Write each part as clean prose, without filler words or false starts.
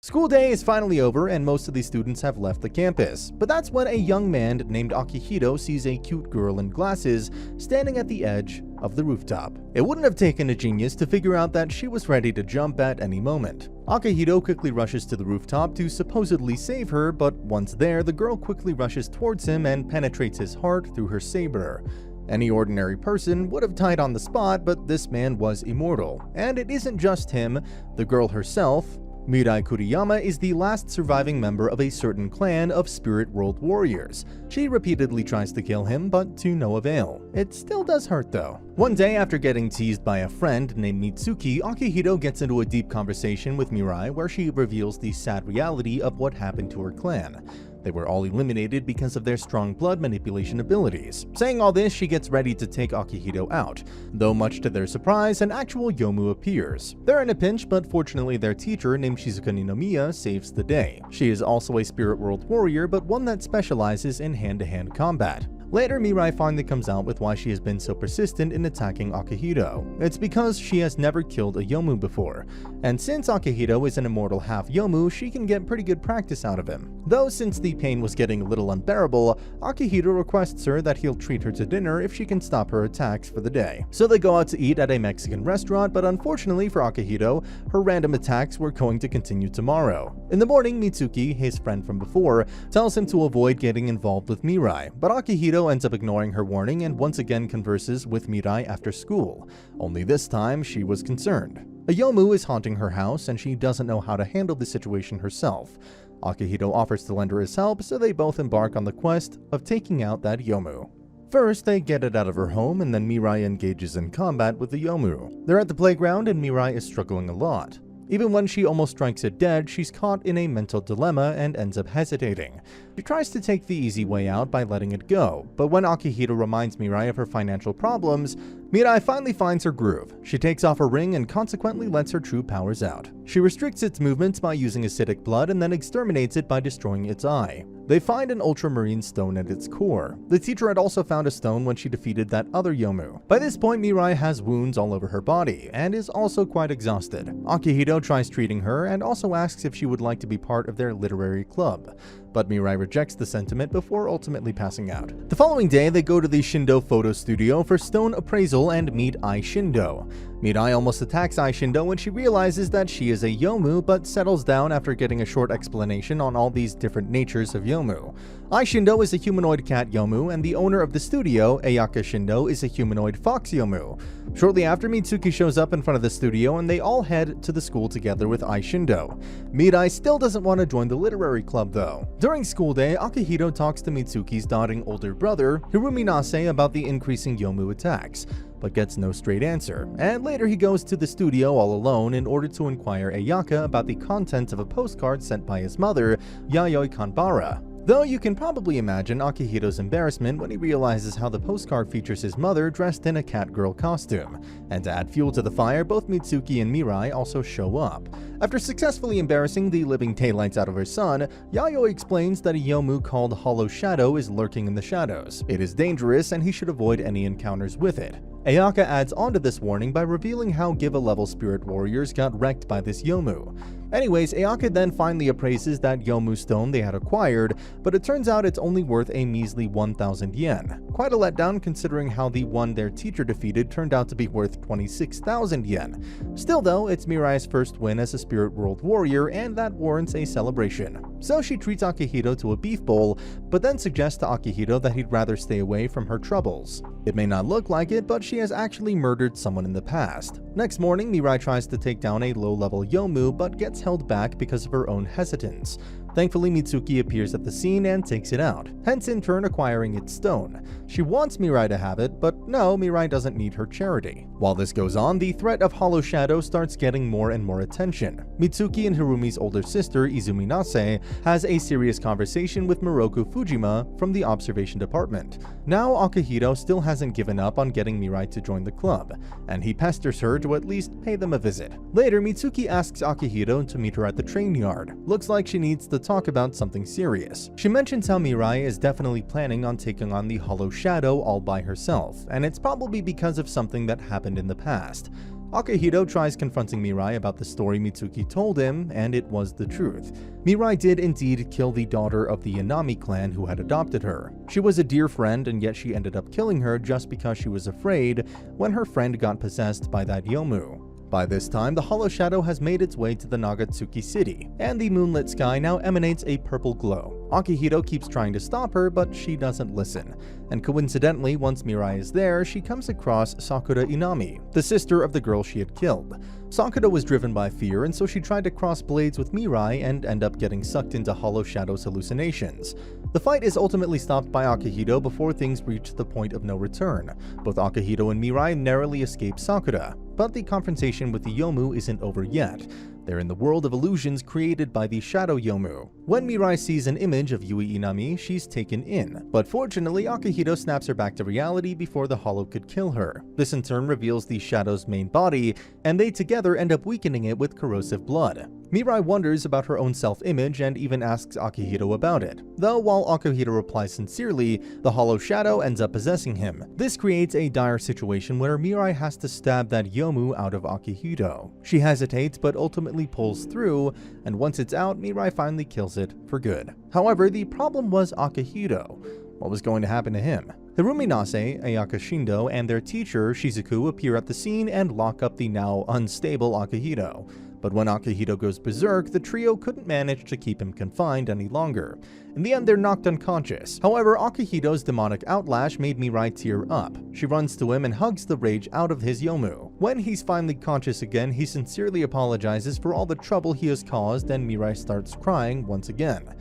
School day is finally over and most of the students have left the campus, but that's when a young man named Akihito sees a cute girl in glasses standing at the edge of the rooftop. It wouldn't have taken a genius to figure out that she was ready to jump at any moment. Akihito quickly rushes to the rooftop to supposedly save her, but once there, the girl quickly rushes towards him and penetrates his heart through her saber. Any ordinary person would have died on the spot, but this man was immortal. And it isn't just him, the girl herself, Mirai Kuriyama, is the last surviving member of a certain clan of spirit world warriors. She repeatedly tries to kill him, but to no avail. It still does hurt though. One day after getting teased by a friend named Mitsuki, Akihito gets into a deep conversation with Mirai where she reveals the sad reality of what happened to her clan. They were all eliminated because of their strong blood manipulation abilities. Saying all this, she gets ready to take Akihito out, though much to their surprise, an actual Youmu appears. They're in a pinch, but fortunately their teacher, named Shizuka Ninomiya, saves the day. She is also a spirit world warrior, but one that specializes in hand-to-hand combat. Later, Mirai finally comes out with why she has been so persistent in attacking Akihito. It's because she has never killed a Youmu before, and since Akihito is an immortal half Youmu, she can get pretty good practice out of him. Though since the pain was getting a little unbearable, Akihito requests her that he'll treat her to dinner if she can stop her attacks for the day. So they go out to eat at a Mexican restaurant, but unfortunately for Akihito, her random attacks were going to continue tomorrow. In the morning, Mitsuki, his friend from before, tells him to avoid getting involved with Mirai, but Akihito ends up ignoring her warning and once again converses with Mirai after school. Only this time, she was concerned. A Youmu is haunting her house and she doesn't know how to handle the situation herself. Akihito offers to lend her his help, so they both embark on the quest of taking out that Youmu. First, they get it out of her home, and then Mirai engages in combat with the Youmu. They're at the playground and Mirai is struggling a lot. Even when she almost strikes it dead, she's caught in a mental dilemma and ends up hesitating. She tries to take the easy way out by letting it go, but when Akihito reminds Mirai of her financial problems, Mirai finally finds her groove. She takes off her ring and consequently lets her true powers out. She restricts its movements by using acidic blood and then exterminates it by destroying its eye. They find an ultramarine stone at its core. The teacher had also found a stone when she defeated that other Youmu. By this point, Mirai has wounds all over her body and is also quite exhausted. Akihito tries treating her and also asks if she would like to be part of their literary club, but Mirai rejects the sentiment before ultimately passing out. The following day, they go to the Shindo photo studio for stone appraisal and meet Ai Shindo. Mirai almost attacks Ai Shindo when she realizes that she is a Youmu, but settles down after getting a short explanation on all these different natures of Youmu. Ai Shindo is a humanoid cat Youmu, and the owner of the studio, Ayaka Shindo, is a humanoid fox Youmu. Shortly after, Mitsuki shows up in front of the studio and they all head to the school together with Ai Shindo. Mirai still doesn't want to join the literary club though. During school day, Akihito talks to Mitsuki's doting older brother, Hirumi Nase, about the increasing Youmu attacks, but gets no straight answer, and later he goes to the studio all alone in order to inquire Ayaka about the contents of a postcard sent by his mother, Yayoi Kanbara. Though you can probably imagine Akihito's embarrassment when he realizes how the postcard features his mother dressed in a catgirl costume. And to add fuel to the fire, both Mitsuki and Mirai also show up. After successfully embarrassing the living daylights out of her son, Yayoi explains that a Youmu called Hollow Shadow is lurking in the shadows. It is dangerous and he should avoid any encounters with it. Ayaka adds on to this warning by revealing how Give-a-level spirit warriors got wrecked by this Youmu. Anyways, Ayaka then finally appraises that Youmu stone they had acquired, but it turns out it's only worth a measly 1,000 yen. Quite a letdown considering how the one their teacher defeated turned out to be worth 26,000 yen. Still though, it's Mirai's first win as a spirit world warrior, and that warrants a celebration. So she treats Akihito to a beef bowl, but then suggests to Akihito that he'd rather stay away from her troubles. It may not look like it, but she has actually murdered someone in the past. Next morning, Mirai tries to take down a low-level Youmu, but gets held back because of her own hesitance. Thankfully, Mitsuki appears at the scene and takes it out, hence in turn acquiring its stone. She wants Mirai to have it, but no, Mirai doesn't need her charity. While this goes on, the threat of Hollow Shadow starts getting more and more attention. Mitsuki and Hirumi's older sister, Izumi Nase, has a serious conversation with Miroku Fujima from the observation department. Now, Akihito still hasn't given up on getting Mirai to join the club, and he pesters her to at least pay them a visit. Later, Mitsuki asks Akihito to meet her at the train yard. Looks like she needs to talk about something serious. She mentions how Mirai is definitely planning on taking on the Hollow Shadow all by herself, and it's probably because of something that happened in the past. Akihito tries confronting Mirai about the story Mitsuki told him, and it was the truth. Mirai did indeed kill the daughter of the Inami clan who had adopted her. She was a dear friend, and yet she ended up killing her just because she was afraid when her friend got possessed by that Youmu. By this time, the Hollow Shadow has made its way to the Nagatsuki city, and the moonlit sky now emanates a purple glow. Akihito keeps trying to stop her, but she doesn't listen. And coincidentally, once Mirai is there, she comes across Sakura Inami, the sister of the girl she had killed. Sakura was driven by fear, and so she tried to cross blades with Mirai and end up getting sucked into Hollow Shadow's hallucinations. The fight is ultimately stopped by Akihito before things reach the point of no return. Both Akihito and Mirai narrowly escape Sakura, but the confrontation with the Youmu isn't over yet. They're in the world of illusions created by the Shadow Youmu. When Mirai sees an image of Yui Inami, she's taken in. But fortunately, Akihito snaps her back to reality before the Hollow could kill her. This in turn reveals the Shadow's main body, and they together end up weakening it with corrosive blood. Mirai wonders about her own self-image and even asks Akihito about it. Though while Akihito replies sincerely, the Hollow Shadow ends up possessing him. This creates a dire situation where Mirai has to stab that Youmu out of Akihito. She hesitates but ultimately pulls through, and once it's out, Mirai finally kills it for good. However, the problem was Akihito. What was going to happen to him? Hirumi Nase, Ayaka Shindo, and their teacher Shizuku appear at the scene and lock up the now unstable Akihito. But when Akihito goes berserk, the trio couldn't manage to keep him confined any longer. In the end, they're knocked unconscious. However, Akihito's demonic outlash made Mirai tear up. She runs to him and hugs the rage out of his Youmu. When he's finally conscious again, he sincerely apologizes for all the trouble he has caused, and Mirai starts crying once again.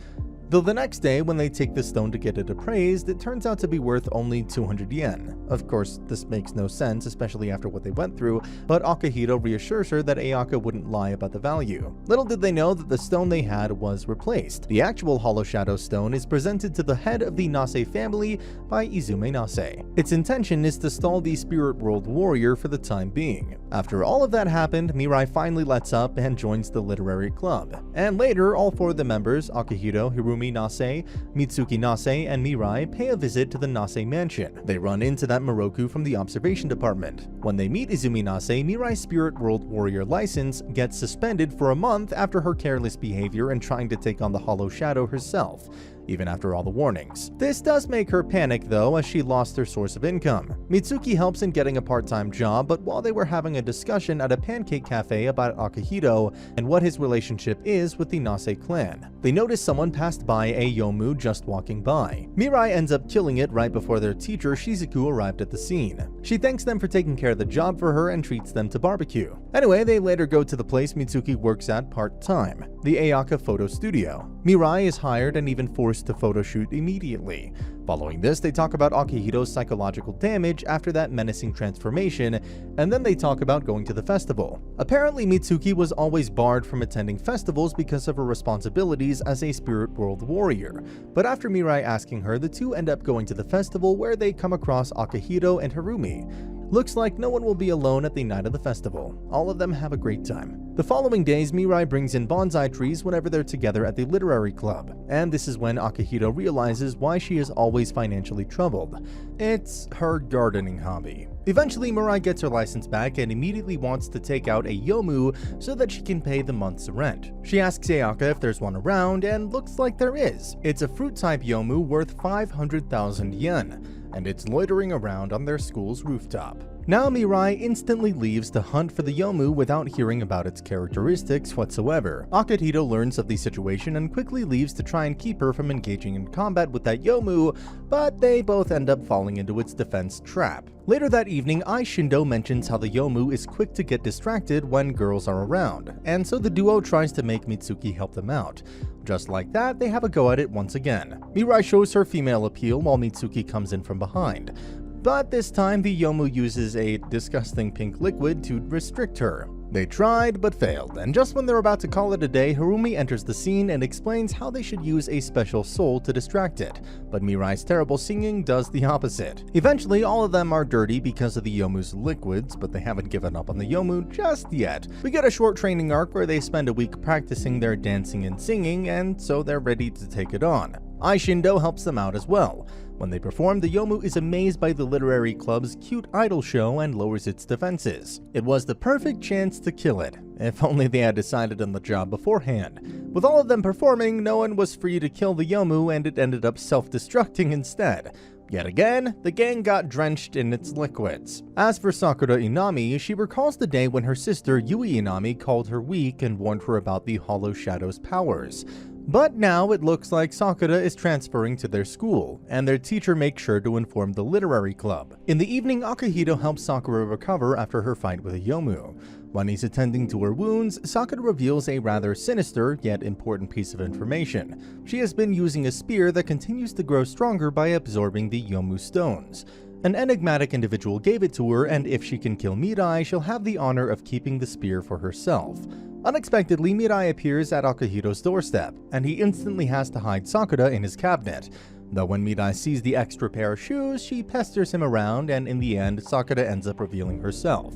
Though the next day, when they take the stone to get it appraised, it turns out to be worth only 200 yen. Of course, this makes no sense, especially after what they went through, but Akihito reassures her that Ayaka wouldn't lie about the value. Little did they know that the stone they had was replaced. The actual Hollow Shadow stone is presented to the head of the Nase family by Izume Nase. Its intention is to stall the Spirit World Warrior for the time being. After all of that happened, Mirai finally lets up and joins the literary club. And later, all four of the members, Akihito, Hirumi Nase, Mitsuki Nase, and Mirai, pay a visit to the Nase mansion. They run into that Moroku from the observation department. When they meet Izumi Nase, Mirai's Spirit World Warrior license gets suspended for a month after her careless behavior and trying to take on the Hollow Shadow herself, even after all the warnings. This does make her panic though, as she lost her source of income. Mitsuki helps in getting a part-time job, but while they were having a discussion at a pancake cafe about Akihito and what his relationship is with the Nase clan, they notice someone passed by a Youmu just walking by. Mirai ends up killing it right before their teacher Shizuku arrived at the scene. She thanks them for taking care of the job for her and treats them to barbecue. Anyway, they later go to the place Mitsuki works at part-time, the Ayaka photo studio. Mirai is hired and even forced to photo shoot immediately. Following this, they talk about Akihito's psychological damage after that menacing transformation, and then they talk about going to the festival. Apparently, Mitsuki was always barred from attending festivals because of her responsibilities as a Spirit World Warrior, but after Mirai asking her, the two end up going to the festival where they come across Akihito and Hirumi. Looks like no one will be alone at the night of the festival. All of them have a great time. The following days, Mirai brings in bonsai trees whenever they're together at the literary club, and this is when Akihito realizes why she is always financially troubled. It's her gardening hobby. Eventually, Mirai gets her license back and immediately wants to take out a Youmu so that she can pay the month's rent. She asks Ayaka if there's one around, and looks like there is. It's a fruit-type Youmu worth 500,000 yen. And it's loitering around on their school's rooftop. Now Mirai instantly leaves to hunt for the Youmu without hearing about its characteristics whatsoever. Akihito learns of the situation and quickly leaves to try and keep her from engaging in combat with that Youmu, but they both end up falling into its defense trap. Later that evening, Shindo mentions how the Youmu is quick to get distracted when girls are around, and so the duo tries to make Mitsuki help them out. Just like that, they have a go at it once again. Mirai shows her female appeal while Mitsuki comes in from behind. But this time, the Youmu uses a disgusting pink liquid to restrict her. They tried, but failed, and just when they're about to call it a day, Hirumi enters the scene and explains how they should use a special soul to distract it, but Mirai's terrible singing does the opposite. Eventually, all of them are dirty because of the Yomu's liquids, but they haven't given up on the Youmu just yet. We get a short training arc where they spend a week practicing their dancing and singing, and so they're ready to take it on. Aishindo helps them out as well. When they perform, the Youmu is amazed by the literary club's cute idol show and lowers its defenses. It was the perfect chance to kill it, if only they had decided on the job beforehand. With all of them performing, no one was free to kill the Youmu, and it ended up self-destructing instead. Yet again, the gang got drenched in its liquids. As for Sakura Inami, she recalls the day when her sister Yui Inami called her weak and warned her about the Hollow Shadow's powers. But now it looks like Sakura is transferring to their school, and their teacher makes sure to inform the literary club. In the evening, Akihito helps Sakura recover after her fight with a Youmu. When he's attending to her wounds, Sakura reveals a rather sinister yet important piece of information. She has been using a spear that continues to grow stronger by absorbing the Youmu stones. An enigmatic individual gave it to her, and if she can kill Mirai, she'll have the honor of keeping the spear for herself. Unexpectedly, Mirai appears at Akihito's doorstep, and he instantly has to hide Sakura in his cabinet. Though when Mirai sees the extra pair of shoes, she pesters him around, and in the end, Sakura ends up revealing herself.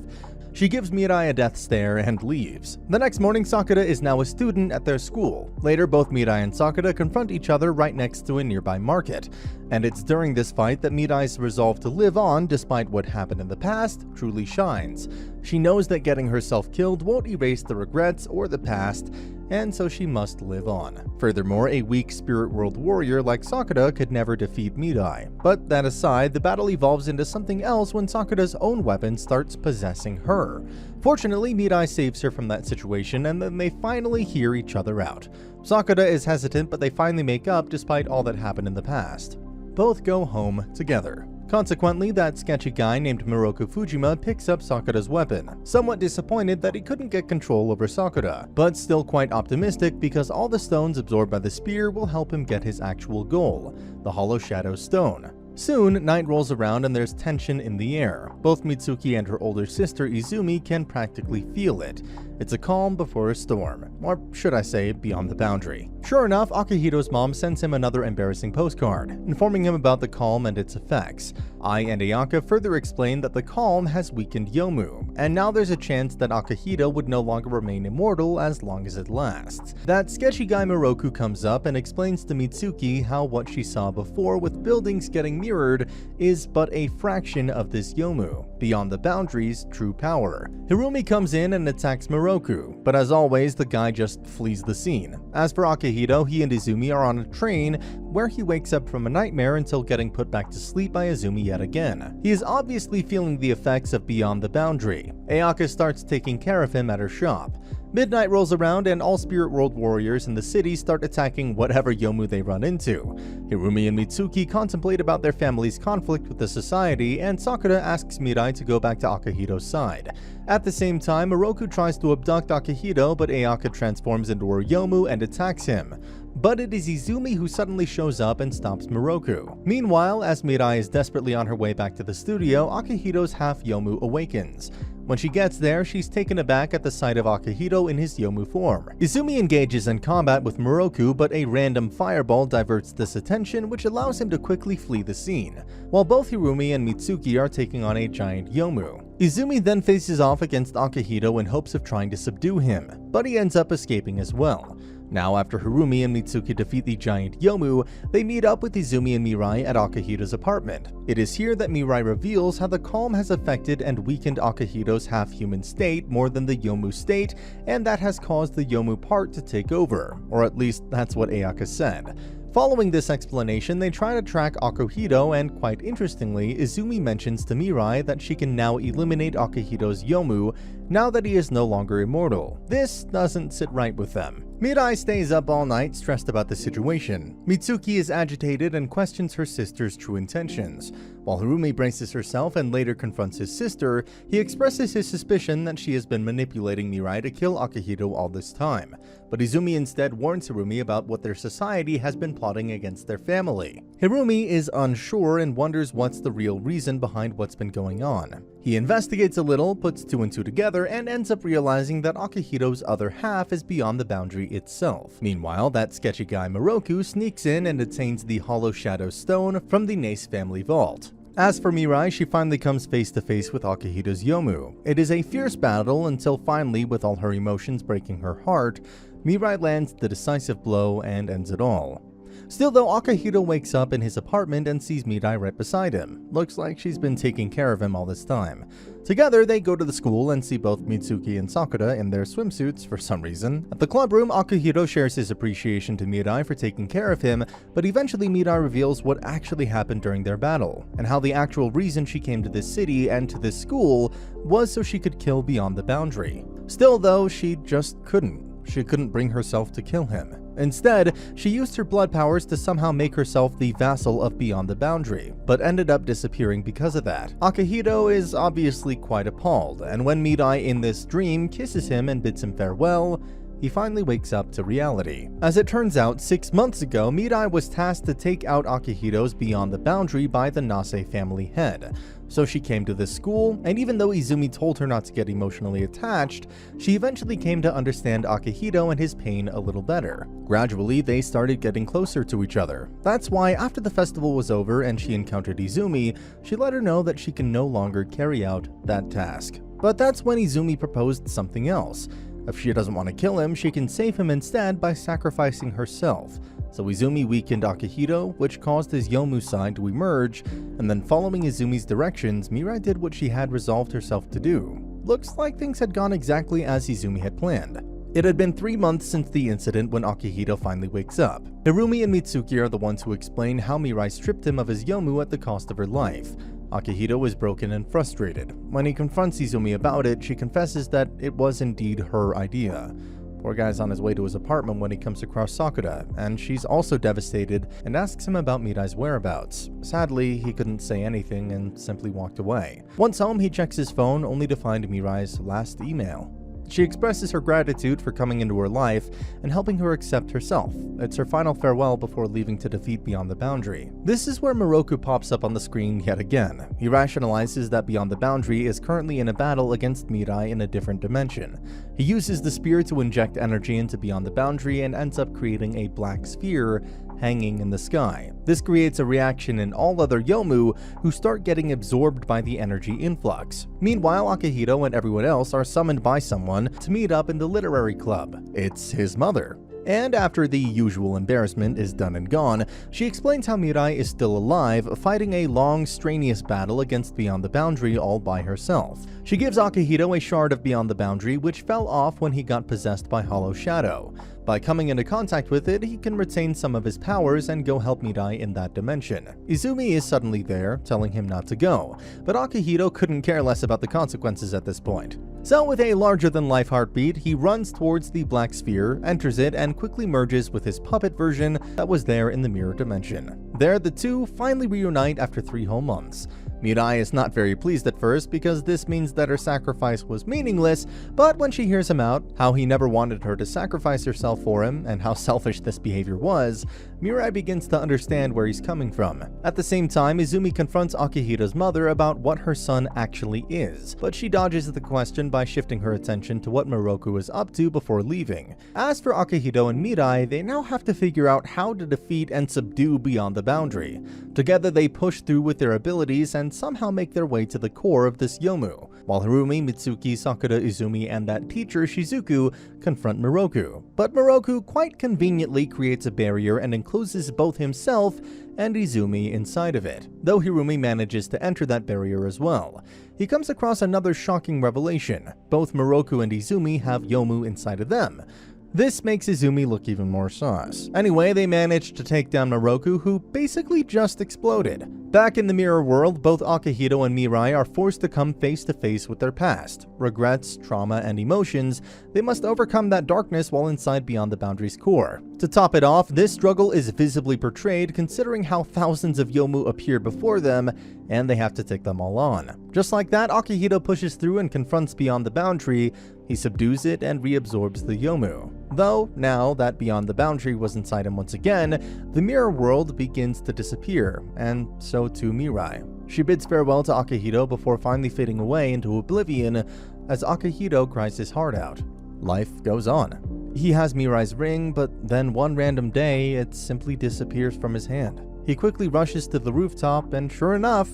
She gives Mirai a death stare and leaves. The next morning, Sakura is now a student at their school. Later, both Mirai and Sakura confront each other right next to a nearby market. And it's during this fight that Mirai's resolve to live on, despite what happened in the past, truly shines. She knows that getting herself killed won't erase the regrets or the past, and so she must live on. Furthermore, a weak spirit world warrior like Sakura could never defeat Mirai. But that aside, the battle evolves into something else when Sakura's own weapon starts possessing her. Fortunately, Mirai saves her from that situation, and then they finally hear each other out. Sakura is hesitant, but they finally make up despite all that happened in the past. Both go home together. Consequently, that sketchy guy named Miroku Fujima picks up Sakura's weapon, somewhat disappointed that he couldn't get control over Sakura, but still quite optimistic because all the stones absorbed by the spear will help him get his actual goal, the Hollow Shadow Stone. Soon, night rolls around and there's tension in the air. Both Mitsuki and her older sister Izumi can practically feel it. It's a calm before a storm, or should I say, beyond the boundary. Sure enough, Akihito's mom sends him another embarrassing postcard, informing him about the calm and its effects. Ai and Ayaka further explain that the calm has weakened Youmu, and now there's a chance that Akihito would no longer remain immortal as long as it lasts. That sketchy guy Miroku comes up and explains to Mitsuki how what she saw before with buildings getting mirrored is but a fraction of this Youmu, beyond the boundary's true power. Hirumi comes in and attacks Miroku, but as always, the guy just flees the scene. As for Akihito, he and Izumi are on a train where he wakes up from a nightmare until getting put back to sleep by Izumi yet again. He is obviously feeling the effects of Beyond the Boundary. Ayaka starts taking care of him at her shop. Midnight rolls around and all spirit world warriors in the city start attacking whatever Youmu they run into. Hirumi and Mitsuki contemplate about their family's conflict with the society, and Sakura asks Mirai to go back to Akihito's side. At the same time, Miroku tries to abduct Akihito, but Ayaka transforms into her Youmu and attacks him. But it is Izumi who suddenly shows up and stops Miroku. Meanwhile, as Mirai is desperately on her way back to the studio, Akihito's half Youmu awakens. When she gets there, she's taken aback at the sight of Akihito in his Youmu form. Izumi engages in combat with Miroku, but a random fireball diverts this attention, which allows him to quickly flee the scene, while both Hirumi and Mitsuki are taking on a giant Youmu. Izumi then faces off against Akihito in hopes of trying to subdue him, but he ends up escaping as well. Now, after Hirumi and Mitsuki defeat the giant Youmu, they meet up with Izumi and Mirai at Akihito's apartment. It is here that Mirai reveals how the calm has affected and weakened Akihito's half-human state more than the Youmu state, and that has caused the Youmu part to take over, or at least that's what Ayaka said. Following this explanation, they try to track Akihito, and quite interestingly, Izumi mentions to Mirai that she can now eliminate Akihito's Youmu now that he is no longer immortal. This doesn't sit right with them. Mirai stays up all night, stressed about the situation. Mitsuki is agitated and questions her sister's true intentions. While Hirumi braces herself and later confronts his sister, he expresses his suspicion that she has been manipulating Mirai to kill Akihito all this time. But Izumi instead warns Hirumi about what their society has been plotting against their family. Hirumi is unsure and wonders what's the real reason behind what's been going on. He investigates a little, puts two and two together, and ends up realizing that Akihito's other half is beyond the boundary itself. Meanwhile, that sketchy guy Miroku sneaks in and obtains the Hollow Shadow Stone from the Nace family vault. As for Mirai, she finally comes face to face with Akihito's Youmu. It is a fierce battle until finally, with all her emotions breaking her heart, Mirai lands the decisive blow and ends it all. Still though, Akihito wakes up in his apartment and sees Mirai right beside him. Looks like she's been taking care of him all this time. Together, they go to the school and see both Mitsuki and Sakura in their swimsuits for some reason. At the club room, Akihito shares his appreciation to Mirai for taking care of him, but eventually Mirai reveals what actually happened during their battle, and how the actual reason she came to this city and to this school was so she could kill Beyond the Boundary. Still though, she just couldn't. She couldn't bring herself to kill him. Instead, she used her blood powers to somehow make herself the vassal of Beyond the Boundary, but ended up disappearing because of that. Akihito is obviously quite appalled, and when Mirai in this dream kisses him and bids him farewell, he finally wakes up to reality. As it turns out, 6 months ago, Mirai was tasked to take out Akihito's Beyond the Boundary by the Nase family head. So she came to this school, and even though Izumi told her not to get emotionally attached, she eventually came to understand Akihito and his pain a little better. Gradually, they started getting closer to each other. That's why after the festival was over and she encountered Izumi, she let her know that she can no longer carry out that task. But that's when Izumi proposed something else. If she doesn't want to kill him, she can save him instead by sacrificing herself. So Izumi weakened Akihito, which caused his Youmu side to emerge, and then following Izumi's directions, Mirai did what she had resolved herself to do. Looks like things had gone exactly as Izumi had planned. It had been 3 months since the incident when Akihito finally wakes up. Hirumi and Mitsuki are the ones who explain how Mirai stripped him of his Youmu at the cost of her life. Akihito is broken and frustrated. When he confronts Izumi about it, she confesses that it was indeed her idea. Poor guy's on his way to his apartment when he comes across Sakura, and she's also devastated and asks him about Mirai's whereabouts. Sadly, he couldn't say anything and simply walked away. Once home, he checks his phone only to find Mirai's last email. She expresses her gratitude for coming into her life and helping her accept herself. It's her final farewell before leaving to defeat Beyond the Boundary. This is where Miroku pops up on the screen yet again. He rationalizes that Beyond the Boundary is currently in a battle against Mirai in a different dimension. He uses the spear to inject energy into Beyond the Boundary and ends up creating a black sphere hanging in the sky. This creates a reaction in all other Youmu, who start getting absorbed by the energy influx. Meanwhile, Akihito and everyone else are summoned by someone to meet up in the literary club. It's his mother. And after the usual embarrassment is done and gone, she explains how Mirai is still alive, fighting a long, strenuous battle against Beyond the Boundary all by herself. She gives Akihito a shard of Beyond the Boundary, which fell off when he got possessed by Hollow Shadow. By coming into contact with it, he can retain some of his powers and go help Mirai in that dimension. Izumi is suddenly there, telling him not to go, but Akihito couldn't care less about the consequences at this point. So with a larger-than-life heartbeat, he runs towards the black sphere, enters it, and quickly merges with his puppet version that was there in the mirror dimension. There, the two finally reunite after 3 whole months. Mirai is not very pleased at first because this means that her sacrifice was meaningless, but when she hears him out, how he never wanted her to sacrifice herself for him, and how selfish this behavior was, Mirai begins to understand where he's coming from. At the same time, Izumi confronts Akihito's mother about what her son actually is, but she dodges the question by shifting her attention to what Miroku is up to before leaving. As for Akihito and Mirai, they now have to figure out how to defeat and subdue Beyond the Boundary. Together they push through with their abilities and somehow make their way to the core of this Youmu, while Hirumi, Mitsuki, Sakura, Izumi, and that teacher Shizuku confront Miroku. But Miroku quite conveniently creates a barrier and encloses both himself and Izumi inside of it, though Hirumi manages to enter that barrier as well. He comes across another shocking revelation. Both Miroku and Izumi have Youmu inside of them. This makes Izumi look even more sus. Anyway, they manage to take down Miroku, who basically just exploded. Back in the mirror world, both Akihito and Mirai are forced to come face to face with their past. Regrets, trauma, and emotions, they must overcome that darkness while inside Beyond the Boundary's core. To top it off, this struggle is visibly portrayed considering how thousands of Youmu appear before them, and they have to take them all on. Just like that, Akihito pushes through and confronts Beyond the Boundary. He subdues it and reabsorbs the Youmu. Though, now that Beyond the Boundary was inside him once again, the mirror world begins to disappear, and so too Mirai. She bids farewell to Akihito before finally fading away into oblivion as Akihito cries his heart out. Life goes on. He has Mirai's ring, but then one random day, it simply disappears from his hand. He quickly rushes to the rooftop, and sure enough,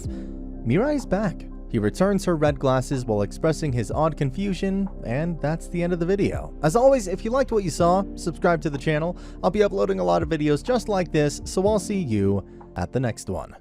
Mirai's back. He returns her red glasses while expressing his odd confusion, and that's the end of the video. As always, if you liked what you saw, subscribe to the channel. I'll be uploading a lot of videos just like this, so I'll see you at the next one.